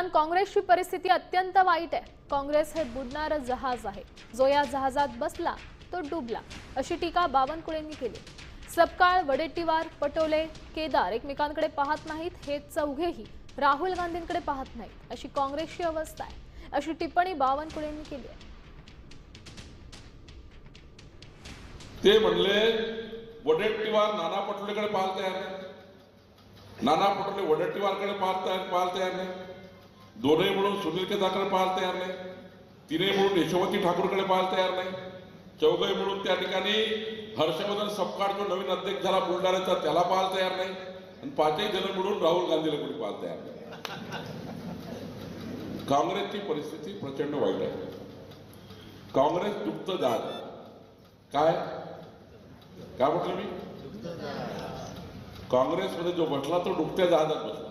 काँग्रेसची परिस्थिती अत्यंत वाईट आहे। काँग्रेस हे बुडणारं जहाज आहे, जो या जहाजात बसला तो डुबला, अशी टीका बावनकुळेंनी केली। सपकाळ, वडेट्टीवार, पटोले, केदार एकमेकांकडे पाहत नाहीत, हे चौघेही राहुल गांधींकडे पाहत नाहीत, अशी काँग्रेसची अवस्था आहे, अशी टिप्पणी बावनकुळेंनी केली आहे। ते म्हणले वडेट्टीवार नाना पटोलेकडे पाहायला तयार नाही, नाना पटोले वडेट्टीवारकडे पाहायला तयार नाही, दोनही म्हणून सुनील केदारकडे पाहायला तयार नाही, तीनही म्हणून यशोमती ठाकूरकडे पाहायला तयार नाही, चौघही म्हणून त्या ठिकाणी हर्षवर्धन सपकाळ जो नवीन अध्यक्ष झाला बुलढाण्याचा त्याला पाहायला तयार नाही, आणि पाचही जण म्हणून राहुल गांधीला कोणी पाहायला तयार नाही। काँग्रेसची परिस्थिती प्रचंड वाईट आहे। काँग्रेस डुबतं जहाज आहे। काय म्हटलं मी? काँग्रेसमध्ये जो बसला तो डुबत्या जहाजात बसला।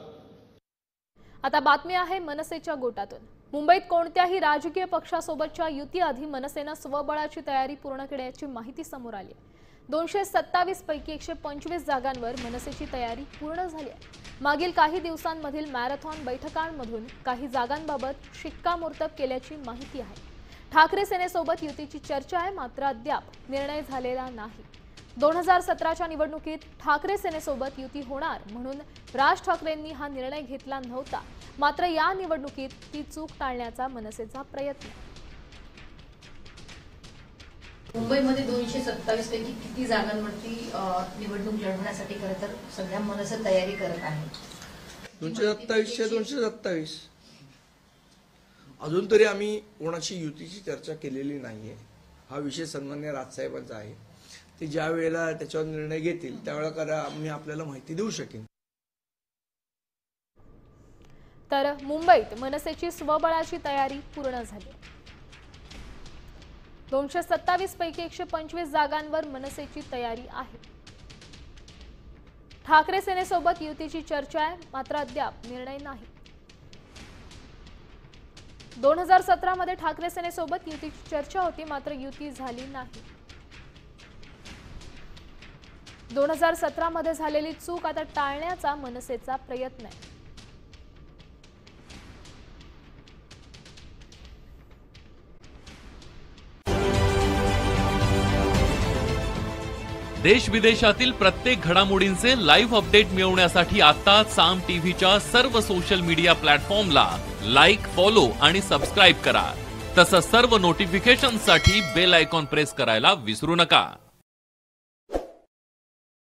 आता बातमी आहे मनसेच्या गोटातून। मुंबईत कोणत्याही राजकीय पक्षासोबतच्या युतीआधी मनसेने स्वबळाची तयारी पूर्ण केल्याची माहिती समोर आली आहे। 227 पैकी 125 जागांवर मनसेची तयारी पूर्ण झाली आहे। मागील काही दिवसांमधील मॅरेथॉन बैठकांमधून काही जागांबाबत शिक्कामोर्तब केल्याची माहिती आहे। ठाकरे सेनेसोबत युतीची चर्चा आहे, मात्र अद्याप निर्णय झालेला नाही। 2017च्या निवडणुकीत ठाकरे सेनेसोबत युती होणार म्हणून राज ठाकरेंनी हा निर्णय घेतला नव्हता, मात्र या निवडणुकीत ती चूक टाळण्याचा मनसेचा प्रयत्न। मुंबईमध्ये 227 पैकी किती जागांवरती निवडणूक लढवण्यासाठी खरं तर सध्या मनसे तयारी करत आहे? 227 अजून तरी आम्ही कोणाची युतीची चर्चा केलेली नाहीये। हा विषय सन्मान्य राजसाहेबांचा आहे, ते ज्या वेळेला त्याच्यावर निर्णय घेतील त्यावेळेला आम्ही आपल्याला माहिती देऊ शकेन। तर मुंबईत मनसेची स्वबळाची तयारी पूर्ण झाली। 227 पैकी 125 जागांवर मनसेची तयारी आहे। ठाकरे सेनेसोबत युतीची चर्चा आहे, मात्र अद्याप निर्णय नाही। 2017 मध्ये ठाकरे सेनेसोबत युतीची चर्चा होती, मात्र युती झाली नाही। 2017 मध्ये झालेली चूक आता टाळण्याचा मनसेचा प्रयत्न आहे। देश विदेशातील प्रत्येक घडामोडींचे लाईव्ह अपडेट मिळवण्यासाठी आता साम टीव्हीच्या सर्व सोशल मीडिया प्लॅटफॉर्मला लाईक, फॉलो आणि सबस्क्राईब करा। तसंच सर्व नोटिफिकेशनसाठी बेल आयकॉन प्रेस करायला विसरू नका।